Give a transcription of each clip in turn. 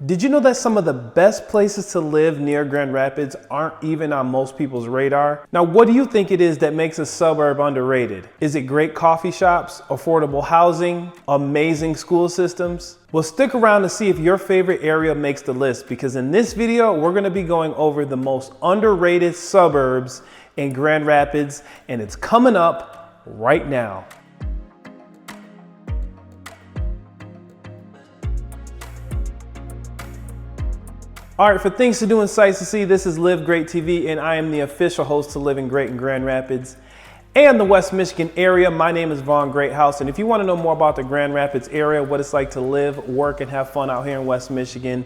Did you know that some of the best places to live near Grand Rapids aren't even on most people's radar? Now, what do you think it is that makes a suburb underrated? Is it great coffee shops, affordable housing, amazing school systems? Well, stick around to see if your favorite area makes the list, because in this video, we're gonna be going over the most underrated suburbs in Grand Rapids, and it's coming up right now. All right, for things to do and sights to see, this is Live Great TV, and I am the official host to Living Great in Grand Rapids and the West Michigan area. My name is Vaughn Greathouse, and if you want to know more about the Grand Rapids area, what it's like to live, work, and have fun out here in West Michigan,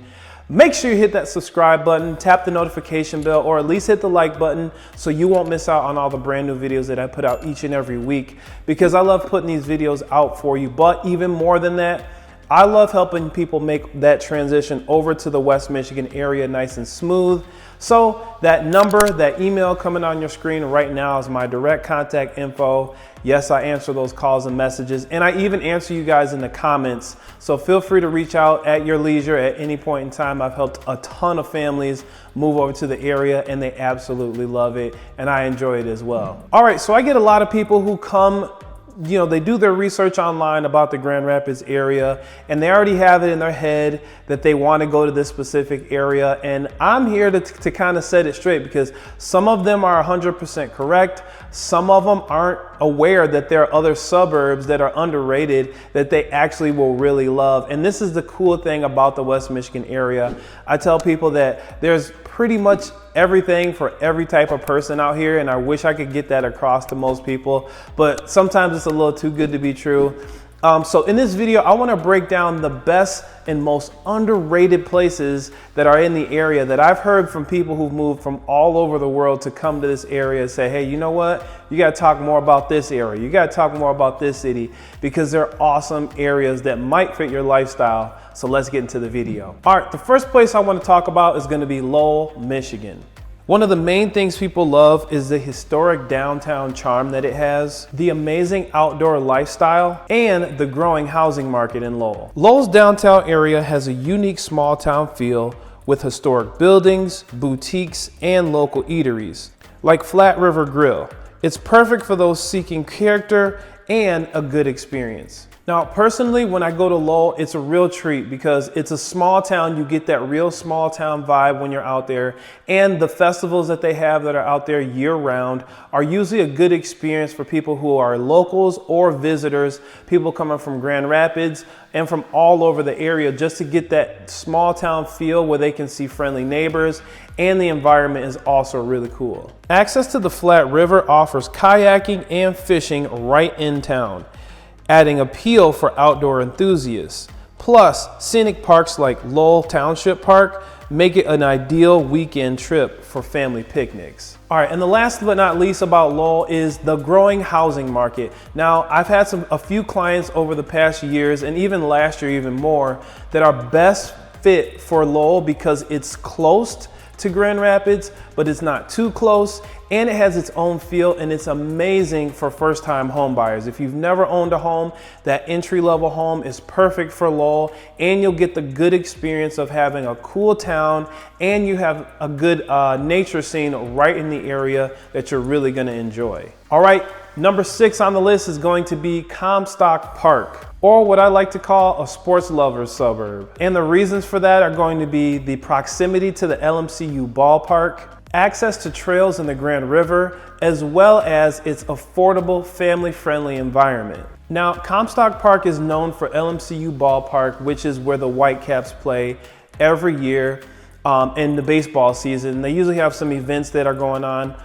make sure you hit that subscribe button, tap the notification bell, or at least hit the like button so you won't miss out on all the brand new videos that I put out each and every week, because I love putting these videos out for you. But even more than that, I love helping people make that transition over to the West Michigan area nice and smooth. So that number, that email coming on your screen right now is my direct contact info. Yes, I answer those calls and messages, and I even answer you guys in the comments. So feel free to reach out at your leisure at any point in time. I've helped a ton of families move over to the area, and they absolutely love it, and I enjoy it as well. All right, so I get a lot of people who come, you know, they do their research online about the Grand Rapids area, and they already have it in their head that they want to go to this specific area. And I'm here to kind of set it straight, because some of them are 100% correct. Some of them aren't aware that there are other suburbs that are underrated that they actually will really love. And this is the cool thing about the West Michigan area. I tell people that there's pretty much everything for every type of person out here, and I wish I could get that across to most people, but sometimes it's a little too good to be true. So in this video, I want to break down the best and most underrated places that are in the area that I've heard from people who've moved from all over the world to come to this area and say, hey, you know what? You got to talk more about this area. You got to talk more about this city, because they're awesome areas that might fit your lifestyle. So let's get into the video. All right, the first place I want to talk about is going to be Lowell, Michigan. One of the main things people love is the historic downtown charm that it has, the amazing outdoor lifestyle, and the growing housing market in Lowell. Lowell's downtown area has a unique small town feel with historic buildings, boutiques, and local eateries, like Flat River Grill. It's perfect for those seeking character and a good experience. Now, personally, when I go to Lowell, it's a real treat, because it's a small town. You get that real small town vibe when you're out there, and the festivals that they have that are out there year round are usually a good experience for people who are locals or visitors, people coming from Grand Rapids and from all over the area, just to get that small town feel where they can see friendly neighbors, and the environment is also really cool. Access to the Flat River offers kayaking and fishing right in town, adding appeal for outdoor enthusiasts. Plus, scenic parks like Lowell Township Park make it an ideal weekend trip for family picnics. All right, and the last but not least about Lowell is the growing housing market. Now, I've had a few clients over the past years, and even last year even more, that are best fit for Lowell because it's close to Grand Rapids, but it's not too close, and it has its own feel, and it's amazing for first-time home buyers. If you've never owned a home, that entry-level home is perfect for Lowell, and you'll get the good experience of having a cool town, and you have a good nature scene right in the area that you're really gonna enjoy. All right, number 6 on the list is going to be Comstock Park, or what I like to call a sports lover's suburb. And the reasons for that are going to be the proximity to the LMCU Ballpark, access to trails in the Grand River, as well as its affordable, family-friendly environment. Now, Comstock Park is known for LMCU Ballpark, which is where the Whitecaps play every year in the baseball season. They usually have some events that are going on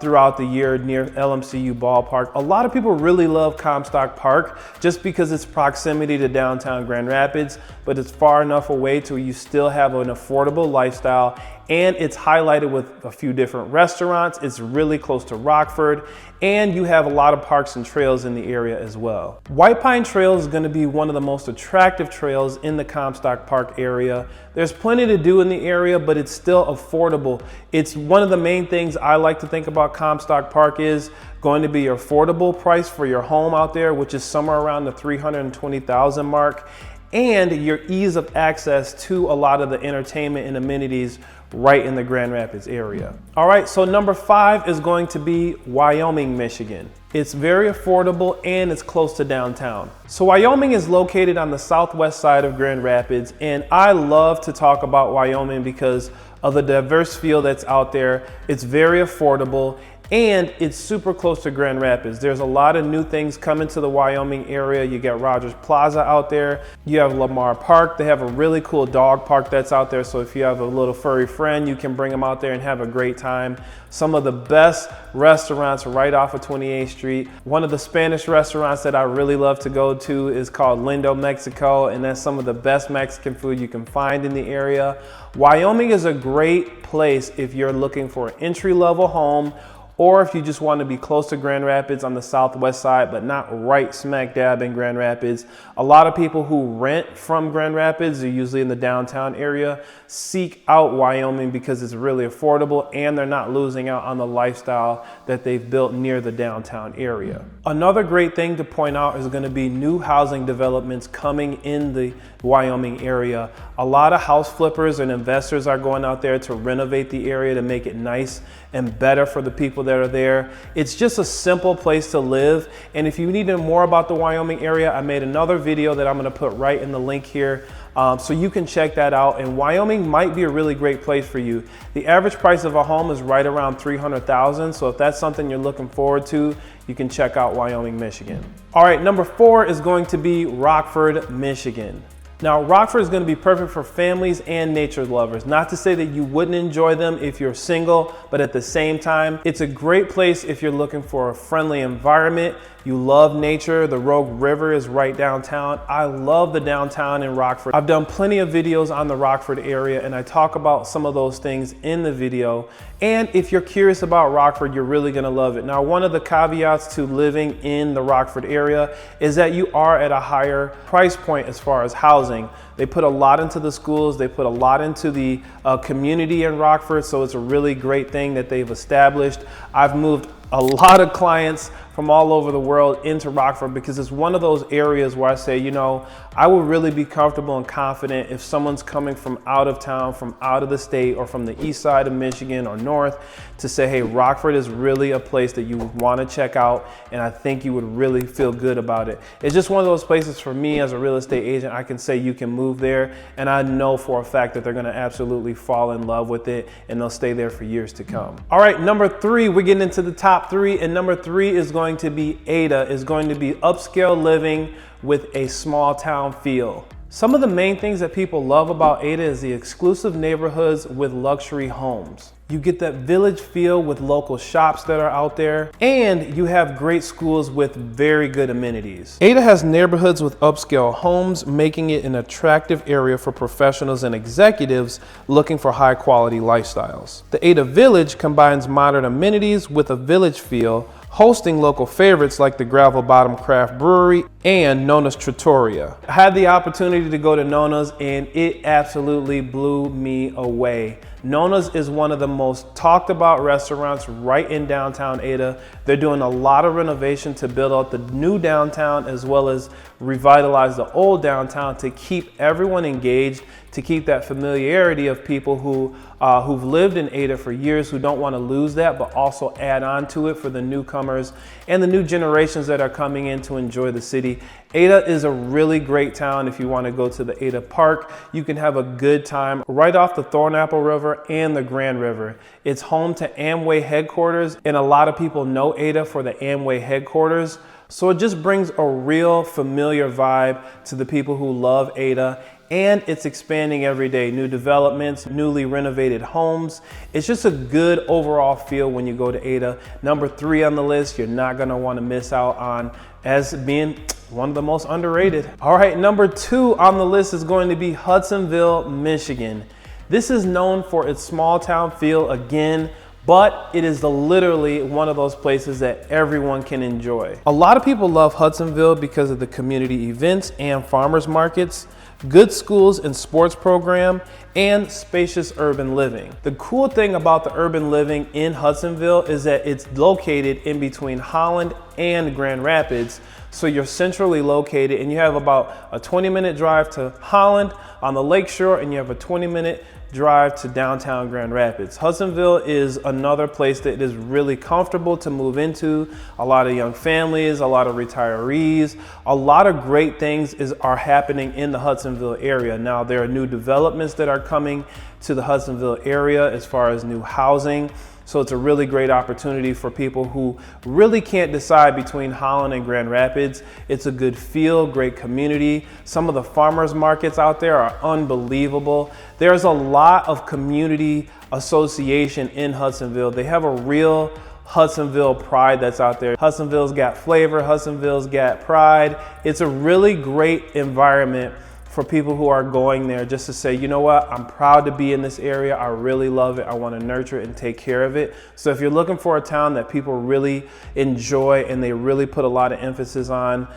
throughout the year near LMCU Ballpark. A lot of people really love Comstock Park just because its proximity to downtown Grand Rapids, but it's far enough away to where you still have an affordable lifestyle, and it's highlighted with a few different restaurants. It's really close to Rockford, and you have a lot of parks and trails in the area as well. White Pine Trail is going to be one of the most attractive trails in the Comstock Park area. There's plenty to do in the area, but it's still affordable. It's one of the main things I like to think about Comstock Park is going to be your affordable price for your home out there, which is somewhere around the $320,000 mark. and your ease of access to a lot of the entertainment and amenities right in the Grand Rapids area. All right, so number 5 is going to be Wyoming, Michigan. It's very affordable and it's close to downtown. So Wyoming is located on the southwest side of Grand Rapids, and I love to talk about Wyoming because of the diverse feel that's out there. It's very affordable and it's super close to Grand Rapids. There's a lot of new things coming to the Wyoming area. You got Rogers Plaza out there. You have Lamar Park. They have a really cool dog park that's out there. So if you have a little furry friend, you can bring them out there and have a great time. Some of the best restaurants right off of 28th Street. One of the Spanish restaurants that I really love to go to is called Lindo Mexico, and that's some of the best Mexican food you can find in the area. Wyoming is a great place if you're looking for an entry-level home, or if you just want to be close to Grand Rapids on the southwest side, but not right smack dab in Grand Rapids. A lot of people who rent from Grand Rapids, they're usually in the downtown area, seek out Wyoming because it's really affordable and they're not losing out on the lifestyle that they've built near the downtown area. Another great thing to point out is going to be new housing developments coming in the Wyoming area. A lot of house flippers and investors are going out there to renovate the area to make it nice and better for the people that are there. It's just a simple place to live. And if you need to know more about the Wyoming area, I made another video that I'm going to put right in the link here. So you can check that out, and Wyoming might be a really great place for you. The average price of a home is right around $300,000. So if that's something you're looking forward to, you can check out Wyoming, Michigan. All right, number 4 is going to be Rockford, Michigan. Now, Rockford is going to be perfect for families and nature lovers. Not to say that you wouldn't enjoy them if you're single, but at the same time, it's a great place if you're looking for a friendly environment. You love nature. The Rogue River is right downtown. I love the downtown in Rockford. I've done plenty of videos on the Rockford area, and I talk about some of those things in the video. And if you're curious about Rockford, you're really gonna love it. Now, one of the caveats to living in the Rockford area is that you are at a higher price point as far as housing. They put a lot into the schools. They put a lot into the community in Rockford, so it's a really great thing that they've established. I've moved a lot of clients from all over the world into Rockford because it's one of those areas where I say, you know, I would really be comfortable and confident if someone's coming from out of town, from out of the state, or from the east side of Michigan or north to say, hey, Rockford is really a place that you would want to check out, and I think you would really feel good about it. It's just one of those places for me as a real estate agent. I can say you can move there, and I know for a fact that they're going to absolutely fall in love with it, and they'll stay there for years to come. All right, number 3, we're getting into the top 3, and number 3 is going to be Ada. Is going to be upscale living with a small town feel. Some of the main things that people love about Ada is the exclusive neighborhoods with luxury homes. You get that village feel with local shops that are out there, and you have great schools with very good amenities. Ada has neighborhoods with upscale homes, making it an attractive area for professionals and executives looking for high quality lifestyles. The Ada Village combines modern amenities with a village feel, hosting local favorites like the Gravel Bottom Craft Brewery and Nona's Trattoria. I had the opportunity to go to Nona's, and it absolutely blew me away. Nona's is one of the most talked about restaurants right in downtown Ada. They're doing a lot of renovation to build out the new downtown as well as revitalize the old downtown to keep everyone engaged, to keep that familiarity of people who've lived in Ada for years, who don't want to lose that, but also add on to it for the newcomers and the new generations that are coming in to enjoy the city. Ada is a really great town. If you want to go to the Ada Park, you can have a good time right off the Thornapple River and the Grand River. It's home to Amway headquarters, and a lot of people know Ada for the Amway headquarters. So it just brings a real familiar vibe to the people who love Ada, and it's expanding every day. New developments, newly renovated homes. It's just a good overall feel when you go to Ada. Number 3 on the list, you're not gonna wanna miss out on as being one of the most underrated. All right, number 2 on the list is going to be Hudsonville, Michigan. This is known for its small town feel again, but it is literally one of those places that everyone can enjoy. A lot of people love Hudsonville because of the community events and farmers markets, good schools and sports program, and spacious urban living. The cool thing about the urban living in Hudsonville is that it's located in between Holland and Grand Rapids. So you're centrally located, and you have about a 20-minute drive to Holland on the lakeshore, and you have a 20-minute drive to downtown Grand Rapids. Hudsonville is another place that is really comfortable to move into. A lot of young families, a lot of retirees, a lot of great things are happening in the Hudsonville area. Now, there are new developments that are coming to the Hudsonville area as far as new housing. So it's a really great opportunity for people who really can't decide between Holland and Grand Rapids. It's a good feel, great community. Some of the farmers markets out there are unbelievable. There's a lot of community association in Hudsonville. They have a real Hudsonville pride that's out there. Hudsonville's got flavor, Hudsonville's got pride. It's a really great environment for people who are going there just to say, you know what, I'm proud to be in this area. I really love it. I want to nurture it and take care of it. So if you're looking for a town that people really enjoy and they really put a lot of emphasis on,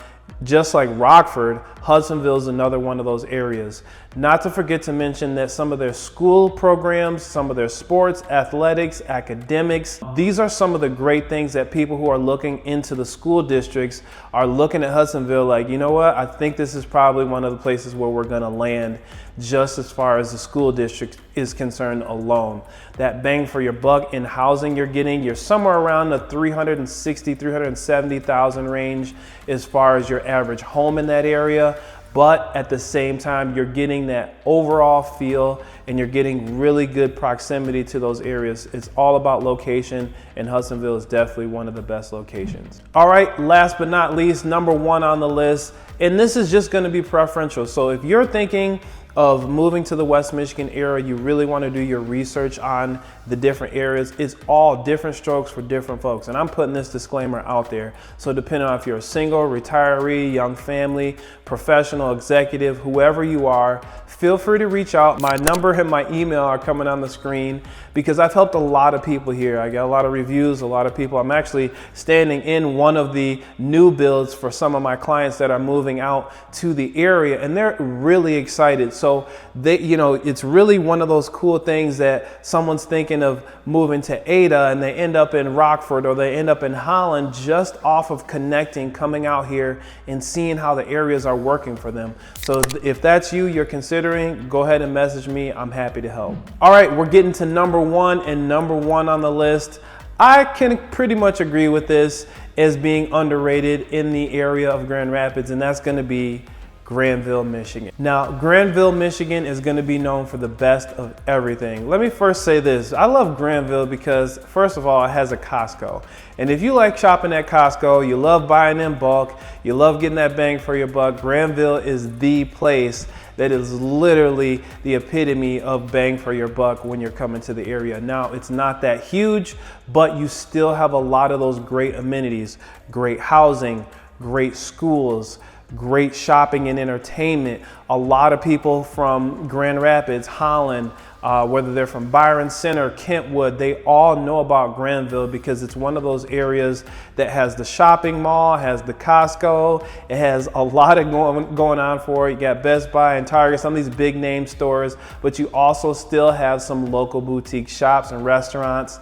just like Rockford, Hudsonville is another one of those areas. Not to forget to mention that some of their school programs, some of their sports, athletics, academics, these are some of the great things that people who are looking into the school districts are looking at Hudsonville like, you know what, I think this is probably one of the places where we're going to land just as far as the school district is concerned alone. That bang for your buck in housing you're somewhere around the 360, 370,000 range as far as your average home in that area. But at the same time, you're getting that overall feel and you're getting really good proximity to those areas. It's all about location, and Hudsonville is definitely one of the best locations. All right, last but not least, number one on the list, and this is just gonna be preferential. So if you're thinking of moving to the West Michigan area, you really want to do your research on the different areas. It's all different strokes for different folks. And I'm putting this disclaimer out there. So depending on if you're a single, retiree, young family, professional, executive, whoever you are, feel free to reach out. My number and my email are coming on the screen because I've helped a lot of people here. I got a lot of reviews, a lot of people. I'm actually standing in one of the new builds for some of my clients that are moving out to the area, and they're really excited. So they, it's really one of those cool things that someone's thinking of moving to Ada and they end up in Rockford or they end up in Holland just off of connecting, coming out here and seeing how the areas are working for them. So if that's you're considering, go ahead and message me. I'm happy to help. All right, we're getting to number one, and number one on the list, I can pretty much agree with this as being underrated in the area of Grand Rapids, and that's going to be Grandville, Michigan. Now, Grandville, Michigan is going to be known for the best of everything. Let me first say this. I love Grandville because, first of all, it has a Costco. And if you like shopping at Costco, you love buying in bulk, you love getting that bang for your buck, Grandville is the place that is literally the epitome of bang for your buck when you're coming to the area. Now, it's not that huge, but you still have a lot of those great amenities, great housing, great schools, great shopping and entertainment. A lot of people from Grand Rapids, Holland, whether they're from Byron Center, Kentwood, they all know about Grandville because it's one of those areas that has the shopping mall, has the Costco, it has a lot of going on for it. You got Best Buy and Target, some of these big name stores, but you also still have some local boutique shops and restaurants,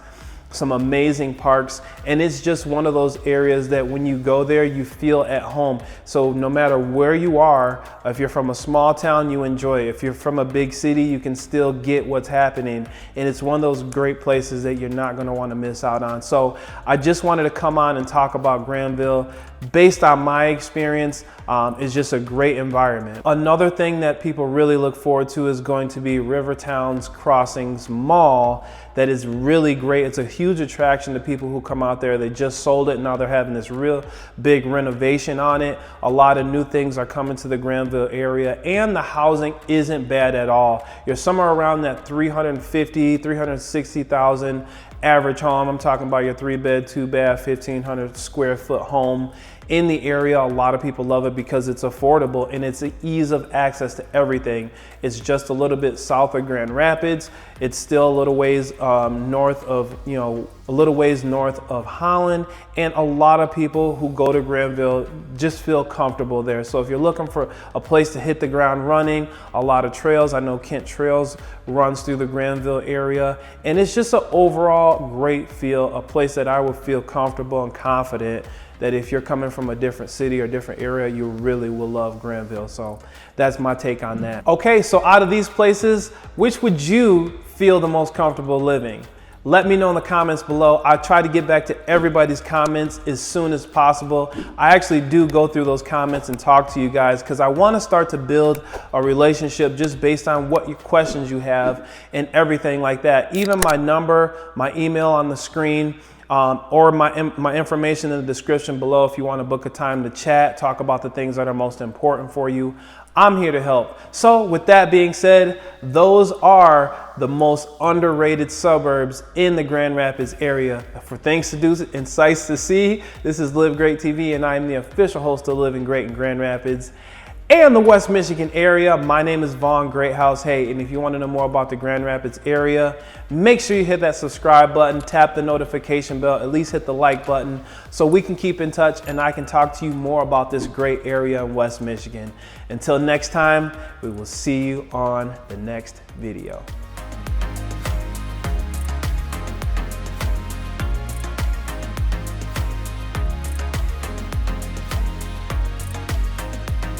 some amazing parks, and it's just one of those areas that when you go there, you feel at home. So no matter where you are, if you're from a small town, you enjoy it. If you're from a big city, you can still get what's happening. And it's one of those great places that you're not gonna wanna miss out on. So I just wanted to come on and talk about Grandville. Based on my experience, it's just a great environment. Another thing that people really look forward to is going to be Rivertown's Crossings Mall. That is really great. It's a huge attraction to people who come out there. They just sold it, and now they're having this real big renovation on it. A lot of new things are coming to the Grandville area, and the housing isn't bad at all. You're somewhere around that 350, 360,000 average home. I'm talking about your 3-bed, 2-bath, 1,500 square foot home in the area. A lot of people love it because it's affordable and it's the ease of access to everything. It's just a little bit south of Grand Rapids. It's still a little ways north of, a little ways north of Holland, and a lot of people who go to Grandville just feel comfortable there. So if you're looking for a place to hit the ground running, a lot of trails, I know Kent Trails runs through the Granville area, and it's just an overall great feel, a place that I would feel comfortable and confident that if you're coming from a different city or different area, you really will love Grandville. So that's my take on that. Okay, so out of these places, which would you feel the most comfortable living? Let me know in the comments below. I try to get back to everybody's comments as soon as possible. I actually do go through those comments and talk to you guys because I want to start to build a relationship just based on what questions you have and everything like that. Even my number, my email on the screen, or my information in the description below if you want to book a time to chat, talk about the things that are most important for you. I'm here to help. So with that being said, those are the most underrated suburbs in the Grand Rapids area. For things to do and sights to see, this is Live Great TV, and I'm the official host of Living Great in Grand Rapids and the West Michigan area. My name is Vaughn Greathouse. Hey, and if you want to know more about the Grand Rapids area, make sure you hit that subscribe button, tap the notification bell, at least hit the like button so we can keep in touch and I can talk to you more about this great area in West Michigan. Until next time, we will see you on the next video.